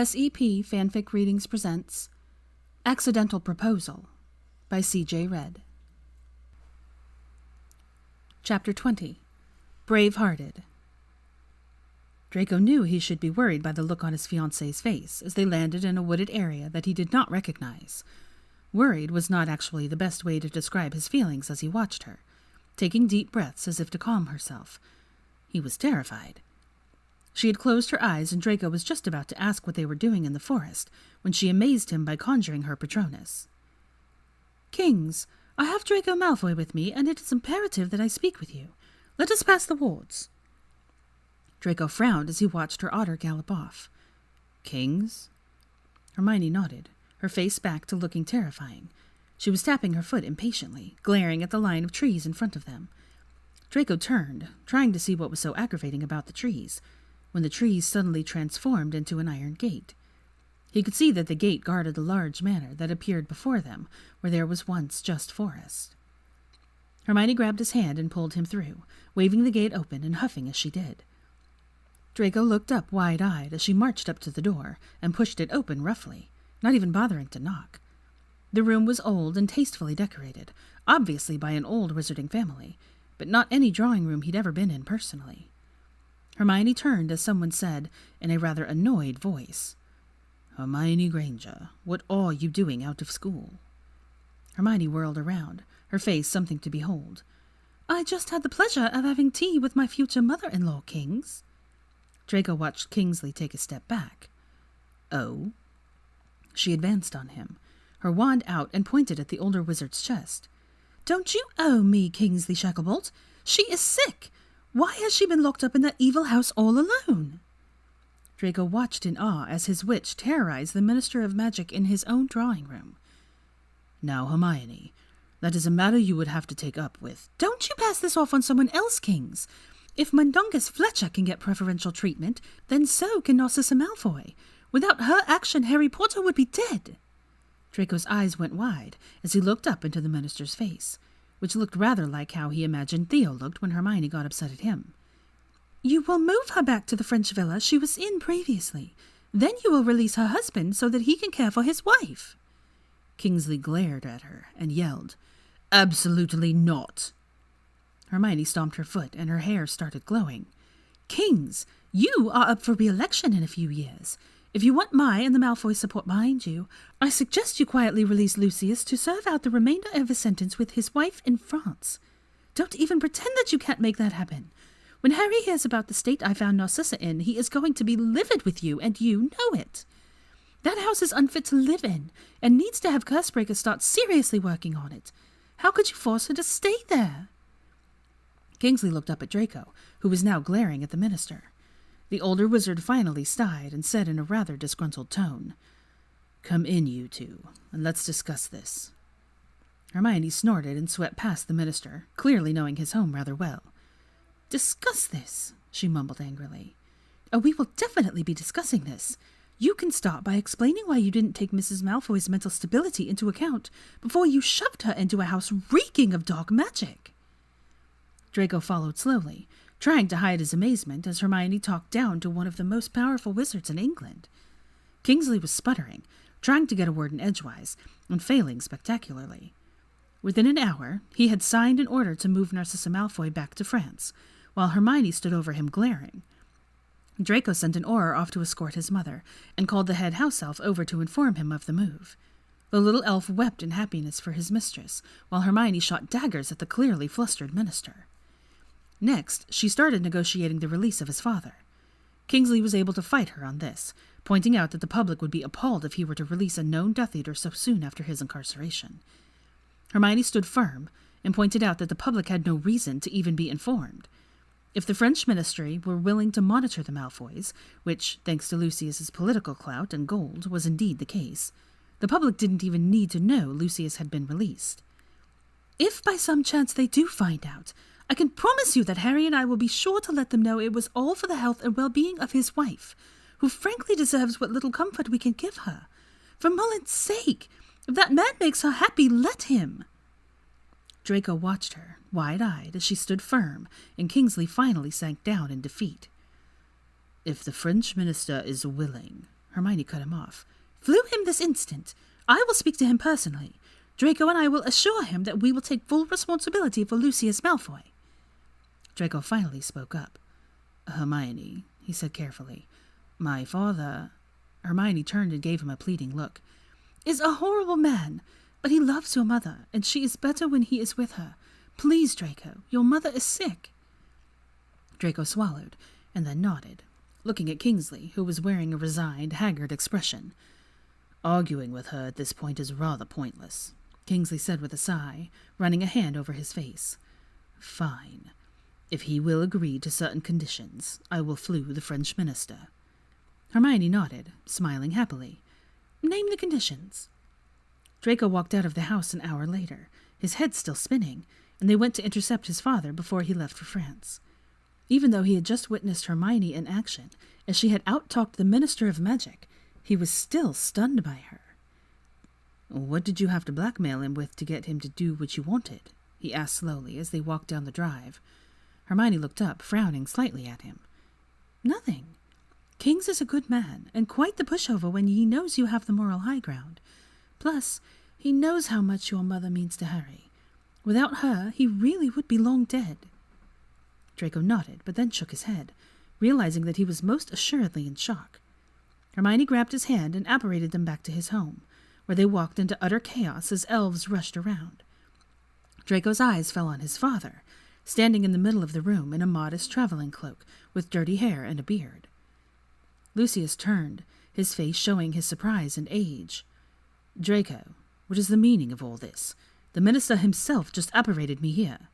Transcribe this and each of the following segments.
SEP Fanfic Readings presents Accidental Proposal by CJRed. Chapter 20. Bravehearted. Draco knew he should be worried by the look on his fiancée's face as they landed in a wooded area that he did not recognize. Worried was not actually the best way to describe his feelings as he watched her, taking deep breaths as if to calm herself. He was terrified. She had closed her eyes, and Draco was just about to ask what they were doing in the forest when she amazed him by conjuring her Patronus. "Kings, I have Draco Malfoy with me, and it is imperative that I speak with you. Let us pass the wards." Draco frowned as he watched her otter gallop off. "Kings?" Hermione nodded, her face back to looking terrifying. She was tapping her foot impatiently, glaring at the line of trees in front of them. Draco turned, trying to see what was so aggravating about the trees, when the trees suddenly transformed into an iron gate. He could see that the gate guarded a large manor that appeared before them, where there was once just forest. Hermione grabbed his hand and pulled him through, waving the gate open and huffing as she did. Draco looked up wide-eyed as she marched up to the door and pushed it open roughly, not even bothering to knock. The room was old and tastefully decorated, obviously by an old wizarding family, but not any drawing room he'd ever been in personally. Hermione turned as someone said, in a rather annoyed voice, "Hermione Granger, what are you doing out of school?" Hermione whirled around, her face something to behold. "I just had the pleasure of having tea with my future mother-in-law, Kings." Draco watched Kingsley take a step back. "Oh?" She advanced on him, her wand out and pointed at the older wizard's chest. "Don't you owe me, Kingsley Shacklebolt? She is sick. Why has she been locked up in that evil house all alone?" Draco watched in awe as his witch terrorized the Minister of Magic in his own drawing room. "Now, Hermione, that is a matter you would have to take up with—" "Don't you pass this off on someone else, Kings. If Mundungus Fletcher can get preferential treatment, then so can Narcissa Malfoy. Without her action, Harry Potter would be dead." Draco's eyes went wide as he looked up into the minister's face, which looked rather like how he imagined Theo looked when Hermione got upset at him. "You will move her back to the French villa she was in previously. Then you will release her husband so that he can care for his wife." Kingsley glared at her and yelled, "Absolutely not." Hermione stomped her foot and her hair started glowing. "Kings, you are up for re-election in a few years. If you want my and the Malfoy support behind you, I suggest you quietly release Lucius to serve out the remainder of his sentence with his wife in France. Don't even pretend that you can't make that happen. When Harry hears about the state I found Narcissa in, he is going to be livid with you, and you know it. That house is unfit to live in, and needs to have Cursebreaker start seriously working on it. How could you force her to stay there?" Kingsley looked up at Draco, who was now glaring at the minister. The older wizard finally sighed and said in a rather disgruntled tone, "Come in, you two, and let's discuss this." Hermione snorted and swept past the minister, clearly knowing his home rather well. "Discuss this," she mumbled angrily. "Oh, we will definitely be discussing this. You can start by explaining why you didn't take Mrs. Malfoy's mental stability into account before you shoved her into a house reeking of dark magic." Draco followed slowly, trying to hide his amazement as Hermione talked down to one of the most powerful wizards in England. Kingsley was sputtering, trying to get a word in edgewise, and failing spectacularly. Within an hour, he had signed an order to move Narcissa Malfoy back to France, while Hermione stood over him glaring. Draco sent an Auror off to escort his mother, and called the head house elf over to inform him of the move. The little elf wept in happiness for his mistress, while Hermione shot daggers at the clearly flustered minister. Next, she started negotiating the release of his father. Kingsley was able to fight her on this, pointing out that the public would be appalled if he were to release a known Death Eater so soon after his incarceration. Hermione stood firm and pointed out that the public had no reason to even be informed. If the French ministry were willing to monitor the Malfoys, which, thanks to Lucius's political clout and gold, was indeed the case, the public didn't even need to know Lucius had been released. "If by some chance they do find out, I can promise you that Harry and I will be sure to let them know it was all for the health and well-being of his wife, who frankly deserves what little comfort we can give her. For Mullen's sake, if that man makes her happy, let him." Draco watched her, wide-eyed, as she stood firm, and Kingsley finally sank down in defeat. "If the French minister is willing," Hermione cut him off. "Flew him this instant. I will speak to him personally. Draco and I will assure him that we will take full responsibility for Lucius Malfoy." Draco finally spoke up. "Hermione," he said carefully, "my father—" Hermione turned and gave him a pleading look. "Is a horrible man, but he loves your mother, and she is better when he is with her. Please, Draco, your mother is sick." Draco swallowed, and then nodded, looking at Kingsley, who was wearing a resigned, haggard expression. "Arguing with her at this point is rather pointless," Kingsley said with a sigh, running a hand over his face. "Fine. If he will agree to certain conditions, I will flew the French minister." Hermione nodded, smiling happily. "Name the conditions." Draco walked out of the house an hour later, his head still spinning, and they went to intercept his father before he left for France. Even though he had just witnessed Hermione in action, as she had out-talked the Minister of Magic, he was still stunned by her. "What did you have to blackmail him with to get him to do what you wanted?" he asked slowly as they walked down the drive. Hermione looked up, frowning slightly at him. "Nothing. Kings is a good man, and quite the pushover when he knows you have the moral high ground. Plus, he knows how much your mother means to Harry. Without her, he really would be long dead." Draco nodded, but then shook his head, realizing that he was most assuredly in shock. Hermione grabbed his hand and apparated them back to his home, where they walked into utter chaos as elves rushed around. Draco's eyes fell on his father, standing in the middle of the room in a modest traveling cloak, with dirty hair and a beard. Lucius turned, his face showing his surprise and age. "Draco, what is the meaning of all this? The minister himself just apparated me here."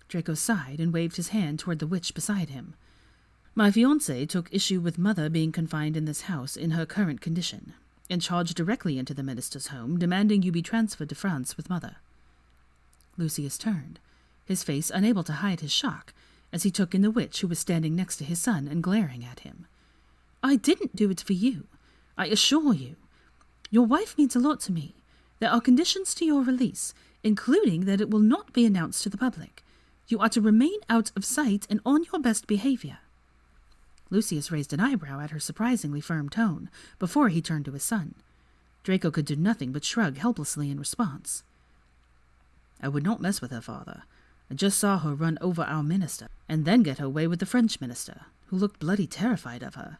Draco sighed and waved his hand toward the witch beside him. "My fiancée took issue with Mother being confined in this house in her current condition, and charged directly into the minister's home, demanding you be transferred to France with Mother." Lucius turned, his face unable to hide his shock, as he took in the witch who was standing next to his son and glaring at him. "I didn't do it for you, I assure you. Your wife means a lot to me. There are conditions to your release, including that it will not be announced to the public. You are to remain out of sight and on your best behavior." Lucius raised an eyebrow at her surprisingly firm tone before he turned to his son. Draco could do nothing but shrug helplessly in response. "I would not mess with her, father. I just saw her run over our minister, and then get her way with the French minister, who looked bloody terrified of her."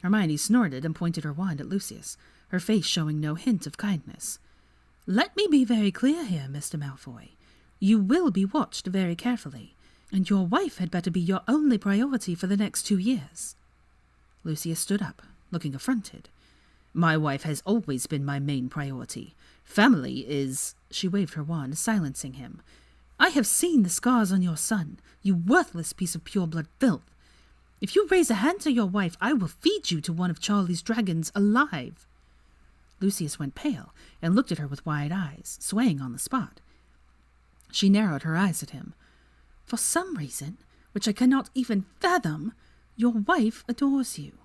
Hermione snorted and pointed her wand at Lucius, her face showing no hint of kindness. "Let me be very clear here, Mr. Malfoy. You will be watched very carefully, and your wife had better be your only priority for the next 2 years. Lucius stood up, looking affronted. "My wife has always been my main priority. Family is—" She waved her wand, silencing him. "I have seen the scars on your son, you worthless piece of pure-blood filth. If you raise a hand to your wife, I will feed you to one of Charlie's dragons alive." Lucius went pale and looked at her with wide eyes, swaying on the spot. She narrowed her eyes at him. "For some reason, which I cannot even fathom, your wife adores you.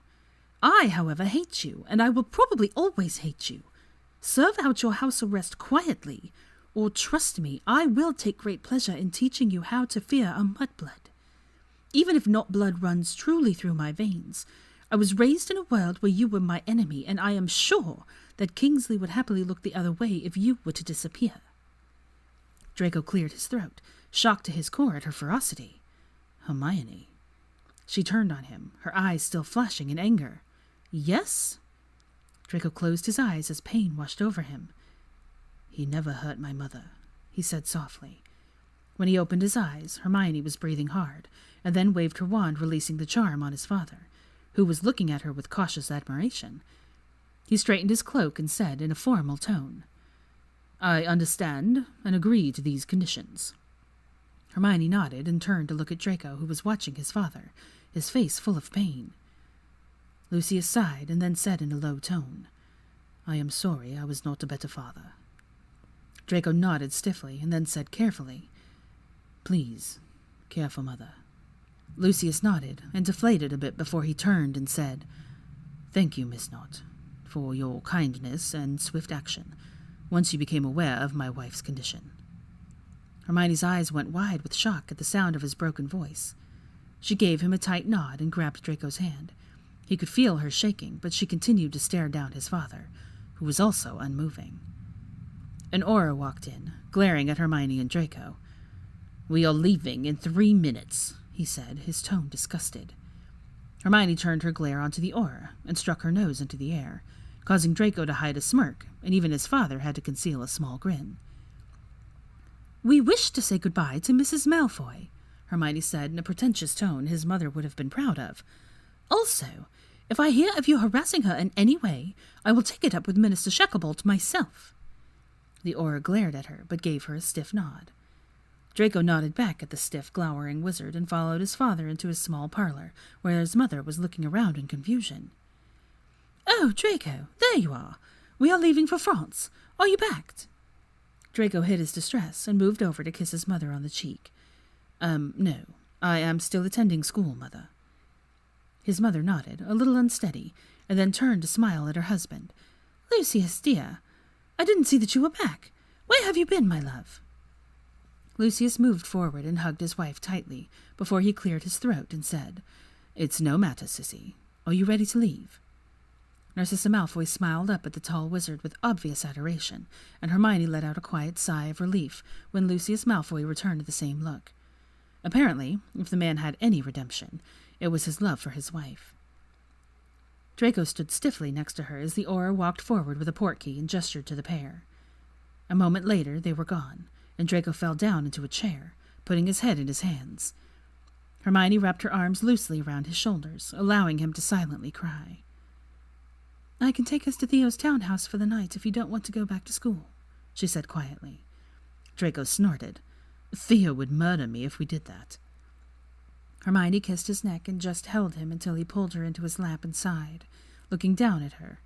I, however, hate you, and I will probably always hate you. Serve out your house arrest quietly, or trust me, I will take great pleasure in teaching you how to fear a mudblood. Even if not blood runs truly through my veins, I was raised in a world where you were my enemy, and I am sure that Kingsley would happily look the other way if you were to disappear." Draco cleared his throat, shocked to his core at her ferocity. "Hermione." She turned on him, her eyes still flashing in anger. "Yes?" Draco closed his eyes as pain washed over him. "He never hurt my mother," he said softly. When he opened his eyes, Hermione was breathing hard, and then waved her wand, releasing the charm on his father, who was looking at her with cautious admiration. He straightened his cloak and said in a formal tone, "I understand and agree to these conditions." Hermione nodded and turned to look at Draco, who was watching his father, his face full of pain. Lucius sighed and then said in a low tone, "I am sorry I was not a better father." Draco nodded stiffly and then said carefully, "Please, care for Mother." Lucius nodded and deflated a bit before he turned and said, "Thank you, Miss Knott, for your kindness and swift action, once you became aware of my wife's condition." Hermione's eyes went wide with shock at the sound of his broken voice. She gave him a tight nod and grabbed Draco's hand, He could feel her shaking, but she continued to stare down his father, who was also unmoving. An aura walked in, glaring at Hermione and Draco. "We are leaving in 3 minutes," he said, his tone disgusted. Hermione turned her glare onto the aura and struck her nose into the air, causing Draco to hide a smirk, and even his father had to conceal a small grin. "We wish to say goodbye to Mrs. Malfoy," Hermione said in a pretentious tone his mother would have been proud of. "Also, if I hear of you harassing her in any way, I will take it up with Minister Shacklebolt myself." The aura glared at her, but gave her a stiff nod. Draco nodded back at the stiff, glowering wizard and followed his father into his small parlor, where his mother was looking around in confusion. "Oh, Draco, there you are. We are leaving for France. Are you packed?" Draco hid his distress and moved over to kiss his mother on the cheek. No. I am still attending school, Mother." His mother nodded, a little unsteady, and then turned to smile at her husband. "Lucius, dear, I didn't see that you were back. Where have you been, my love?" Lucius moved forward and hugged his wife tightly before he cleared his throat and said, "It's no matter, Sissy. Are you ready to leave?" Narcissa Malfoy smiled up at the tall wizard with obvious adoration, and Hermione let out a quiet sigh of relief when Lucius Malfoy returned the same look. Apparently, if the man had any redemption, it was his love for his wife. Draco stood stiffly next to her as the aura walked forward with a portkey and gestured to the pair. A moment later, they were gone, and Draco fell down into a chair, putting his head in his hands. Hermione wrapped her arms loosely around his shoulders, allowing him to silently cry. "I can take us to Theo's townhouse for the night if you don't want to go back to school," she said quietly. Draco snorted. "Theo would murder me if we did that." Hermione kissed his neck and just held him until he pulled her into his lap and sighed, looking down at her.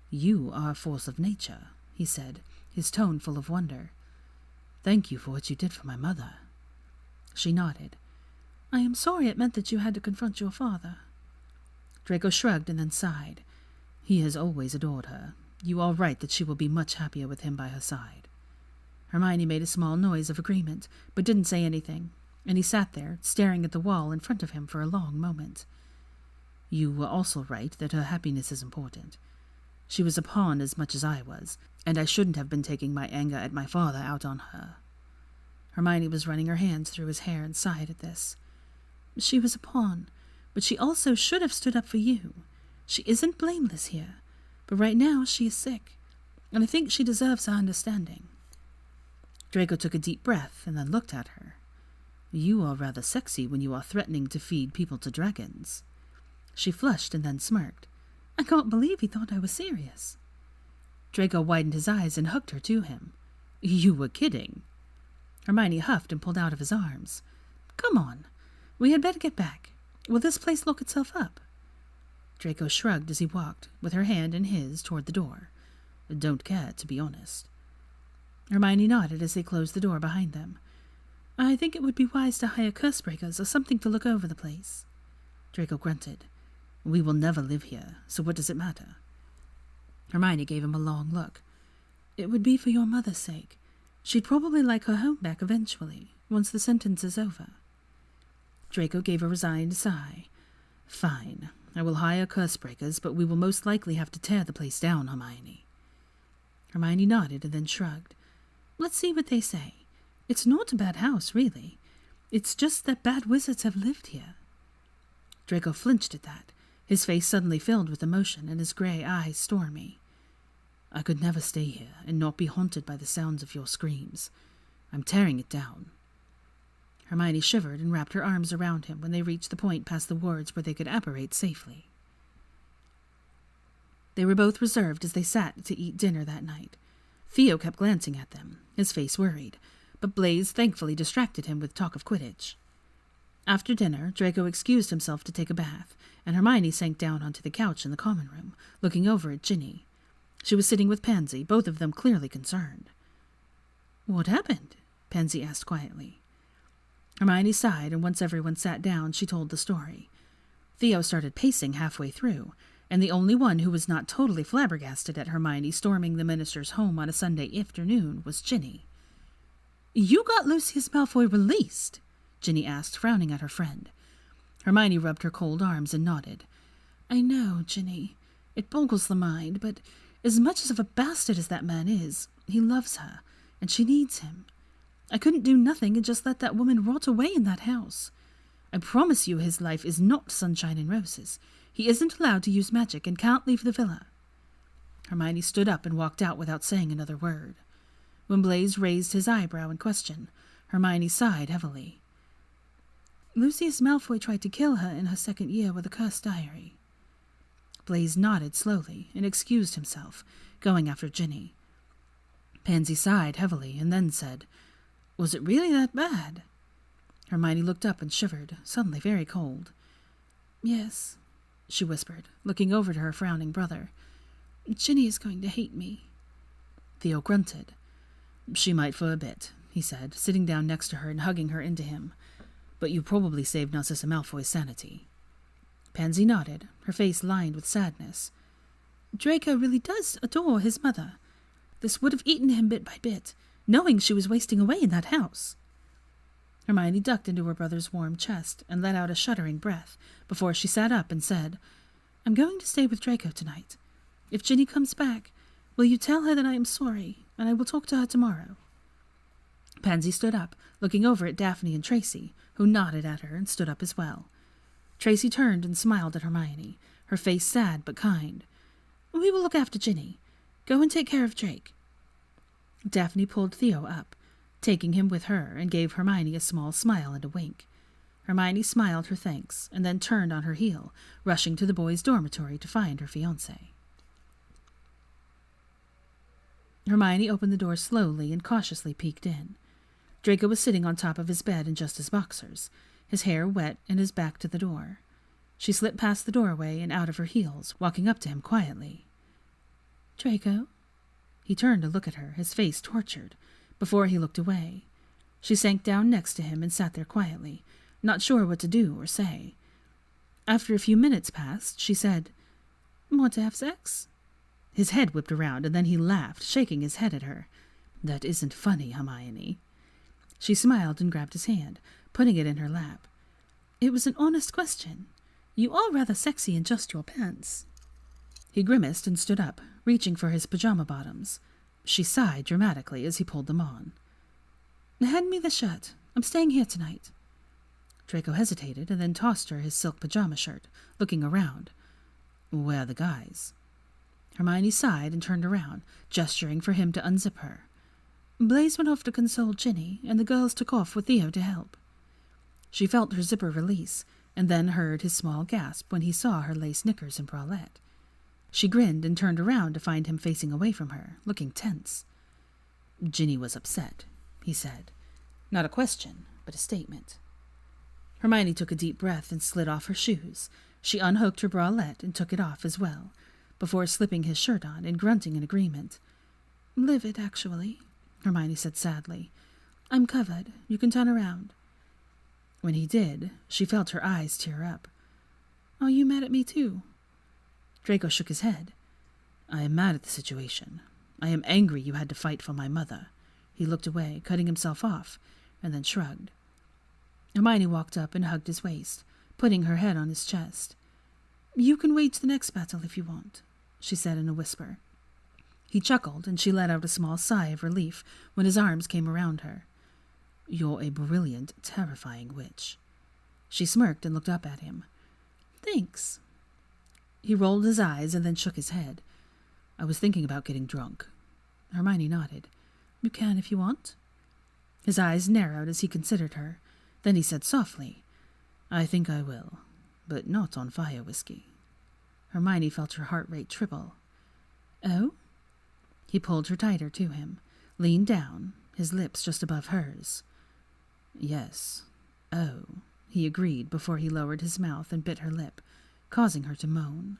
"You are a force of nature," he said, his tone full of wonder. "Thank you for what you did for my mother." She nodded. "I am sorry it meant that you had to confront your father." Draco shrugged and then sighed. "He has always adored her. You are right that she will be much happier with him by her side." Hermione made a small noise of agreement, but didn't say anything, and he sat there, staring at the wall in front of him for a long moment. "You were also right that her happiness is important. She was a pawn as much as I was, and I shouldn't have been taking my anger at my father out on her." Hermione was running her hands through his hair and sighed at this. "She was a pawn, but she also should have stood up for you. She isn't blameless here, but right now she is sick, and I think she deserves our understanding." Draco took a deep breath and then looked at her. "You are rather sexy when you are threatening to feed people to dragons." She flushed and then smirked. "I can't believe he thought I was serious." Draco widened his eyes and hugged her to him. "You were kidding." Hermione huffed and pulled out of his arms. "Come on. We had better get back. Will this place lock itself up?" Draco shrugged as he walked, with her hand in his, toward the door. "Don't care, to be honest." Hermione nodded as they closed the door behind them. "I think it would be wise to hire cursebreakers or something to look over the place." Draco grunted. "We will never live here, so what does it matter?" Hermione gave him a long look. "It would be for your mother's sake. She'd probably like her home back eventually, once the sentence is over." Draco gave a resigned sigh. "Fine. I will hire cursebreakers, but we will most likely have to tear the place down, Hermione." Hermione nodded and then shrugged. "Let's see what they say. It's not a bad house, really. It's just that bad wizards have lived here." Draco flinched at that, his face suddenly filled with emotion and his gray eyes stormy. "I could never stay here and not be haunted by the sounds of your screams. I'm tearing it down." Hermione shivered and wrapped her arms around him when they reached the point past the wards where they could apparate safely. They were both reserved as they sat to eat dinner that night. Theo kept glancing at them, his face worried, but Blaise thankfully distracted him with talk of Quidditch. After dinner, Draco excused himself to take a bath, and Hermione sank down onto the couch in the common room, looking over at Ginny. She was sitting with Pansy, both of them clearly concerned. "What happened?" Pansy asked quietly. Hermione sighed, and once everyone sat down, she told the story. Theo started pacing halfway through, and the only one who was not totally flabbergasted at Hermione storming the minister's home on a Sunday afternoon was Ginny. "You got Lucius Malfoy released?" Ginny asked, frowning at her friend. Hermione rubbed her cold arms and nodded. I know, Ginny. It boggles the mind, but as much of a bastard as that man is, he loves her, and she needs him. I couldn't do nothing and just let that woman rot away in that house. I promise you his life is not sunshine and roses. He isn't allowed to use magic and can't leave the villa." Hermione stood up and walked out without saying another word. When Blaise raised his eyebrow in question, Hermione sighed heavily. "Lucius Malfoy tried to kill her in her second year with a cursed diary." Blaise nodded slowly and excused himself, going after Ginny. Pansy sighed heavily and then said, "Was it really that bad?" Hermione looked up and shivered, suddenly very cold. "Yes," she whispered, looking over to her frowning brother. "Ginny is going to hate me." Theo grunted. "She might for a bit," he said, sitting down next to her and hugging her into him. "But you probably saved Narcissa Malfoy's sanity." Pansy nodded, her face lined with sadness. "Draco really does adore his mother. This would have eaten him bit by bit, knowing she was wasting away in that house." Hermione ducked into her brother's warm chest and let out a shuddering breath before she sat up and said, "I'm going to stay with Draco tonight. If Ginny comes back, will you tell her that I am sorry, and I will talk to her tomorrow?" Pansy stood up, looking over at Daphne and Tracy, who nodded at her and stood up as well. Tracy turned and smiled at Hermione, her face sad but kind. "We will look after Ginny. Go and take care of Drake." Daphne pulled Theo up, taking him with her, and gave Hermione a small smile and a wink. Hermione smiled her thanks, and then turned on her heel, rushing to the boys' dormitory to find her fiancé. Hermione opened the door slowly and cautiously peeked in. Draco was sitting on top of his bed in just his boxers, his hair wet and his back to the door. She slipped past the doorway and out of her heels, walking up to him quietly. "Draco?" He turned to look at her, his face tortured, before he looked away. She sank down next to him and sat there quietly, not sure what to do or say. After a few minutes passed, she said, "Want to have sex?" His head whipped around, and then he laughed, shaking his head at her. "That isn't funny, Hermione." She smiled and grabbed his hand, putting it in her lap. "It was an honest question. You are rather sexy in just your pants." He grimaced and stood up, reaching for his pajama bottoms. She sighed dramatically as he pulled them on. "Hand me the shirt. I'm staying here tonight." Draco hesitated and then tossed her his silk pajama shirt, looking around. "Where are the guys?" Hermione sighed and turned around, gesturing for him to unzip her. "Blaise went off to console Ginny, and the girls took off with Theo to help." She felt her zipper release, and then heard his small gasp when he saw her lace knickers and bralette. She grinned and turned around to find him facing away from her, looking tense. "Ginny was upset," he said. Not a question, but a statement. Hermione took a deep breath and slid off her shoes. She unhooked her bralette and took it off as well, before slipping his shirt on and grunting in agreement. "Livid, actually," Hermione said sadly. "I'm covered. You can turn around." When he did, she felt her eyes tear up. "Are you mad at me too?" Draco shook his head. "I am mad at the situation. I am angry you had to fight for my mother." He looked away, cutting himself off, and then shrugged. Hermione walked up and hugged his waist, putting her head on his chest. "You can wage the next battle if you want," she said in a whisper. He chuckled, and she let out a small sigh of relief when his arms came around her. "You're a brilliant, terrifying witch." She smirked and looked up at him. "Thanks." He rolled his eyes and then shook his head. "I was thinking about getting drunk." Hermione nodded. "You can if you want." His eyes narrowed as he considered her. Then he said softly, "I think I will, but not on fire whiskey." Hermione felt her heart rate triple. "Oh?" He pulled her tighter to him, leaned down, his lips just above hers. "Yes. Oh," he agreed before he lowered his mouth and bit her lip, causing her to moan.